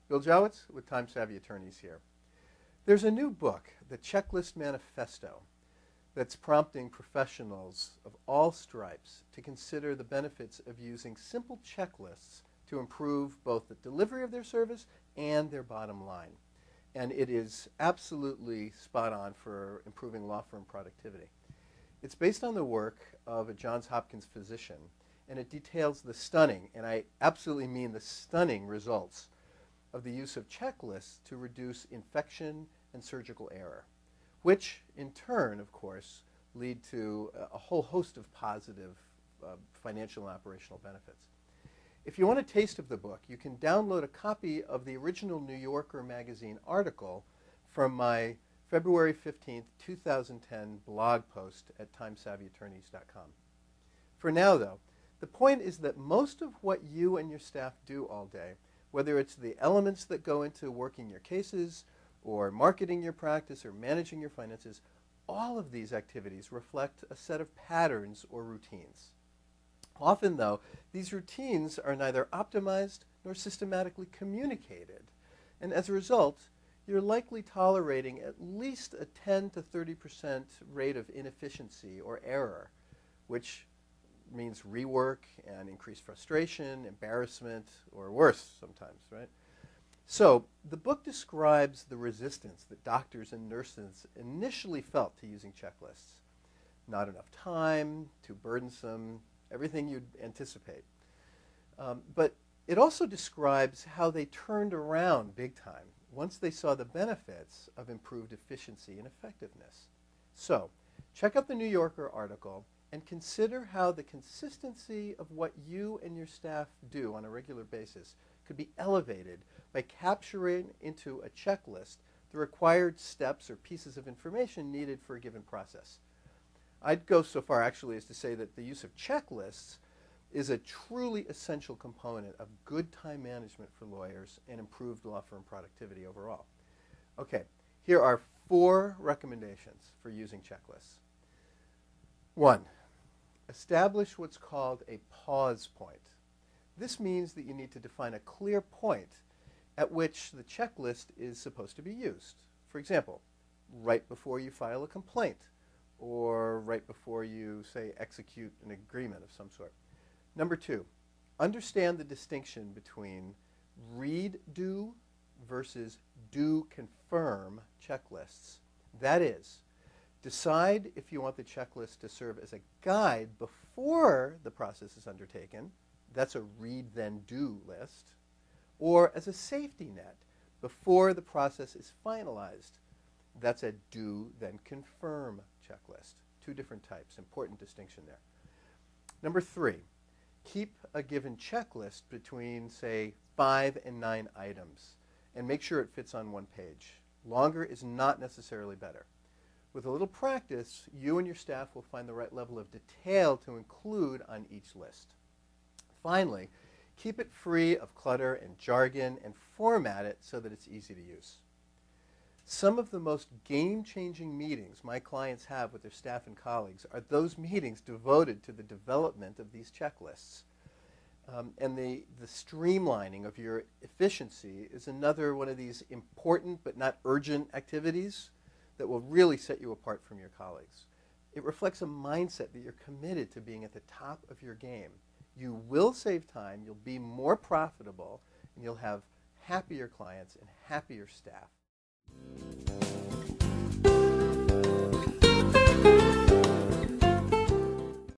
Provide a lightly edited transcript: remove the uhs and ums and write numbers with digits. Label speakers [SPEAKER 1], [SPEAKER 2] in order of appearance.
[SPEAKER 1] Bill Jowitz with Time Savvy Attorneys here. There's a new book, The Checklist Manifesto, that's prompting professionals of all stripes to consider the benefits of using simple checklists to improve both the delivery of their service and their bottom line. And it is absolutely spot on for improving law firm productivity. It's based on the work of a Johns Hopkins physician, and it details the stunning, and I absolutely mean the stunning, results of the use of checklists to reduce infection and surgical error, which in turn, of course, lead to a whole host of positive financial and operational benefits. If you want a taste of the book, you can download a copy of the original New Yorker magazine article from my February 15th, 2010 blog post at timesavvyattorneys.com. For now, though, the point is that most of what you and your staff do all day, whether it's the elements that go into working your cases or marketing your practice or managing your finances, all of these activities reflect a set of patterns or routines. Often, though, these routines are neither optimized nor systematically communicated, and as a result, you're likely tolerating at least a 10 to 30% rate of inefficiency or error, which means rework and increased frustration, embarrassment, or worse sometimes, right? So the book describes the resistance that doctors and nurses initially felt to using checklists. Not enough time, too burdensome, everything you'd anticipate. But it also describes how they turned around big time once they saw the benefits of improved efficiency and effectiveness. So check out the New Yorker article and consider how the consistency of what you and your staff do on a regular basis could be elevated by capturing into a checklist the required steps or pieces of information needed for a given process. I'd go so far actually as to say that the use of checklists is a truly essential component of good time management for lawyers and improved law firm productivity overall. Okay, here are 4 recommendations for using checklists. 1, establish what's called a pause point. This means that you need to define a clear point at which the checklist is supposed to be used. For example, right before you file a complaint, or right before you, say, execute an agreement of some sort. Number 2, understand the distinction between read-do versus do-confirm checklists. That is, decide if you want the checklist to serve as a guide before the process is undertaken. That's a read-then-do list. Or as a safety net before the process is finalized. That's a do-then-confirm checklist. 2 different types. Important distinction there. Number 3, keep a given checklist between, say, 5 and 9 items, and make sure it fits on 1 page. Longer is not necessarily better. With a little practice, you and your staff will find the right level of detail to include on each list. Finally, keep it free of clutter and jargon and format it so that it's easy to use. Some of the most game-changing meetings my clients have with their staff and colleagues are those meetings devoted to the development of these checklists. And the streamlining of your efficiency is another one of these important but not urgent activities that will really set you apart from your colleagues. It reflects a mindset that you're committed to being at the top of your game. You will save time, you'll be more profitable, and you'll have happier clients and happier staff.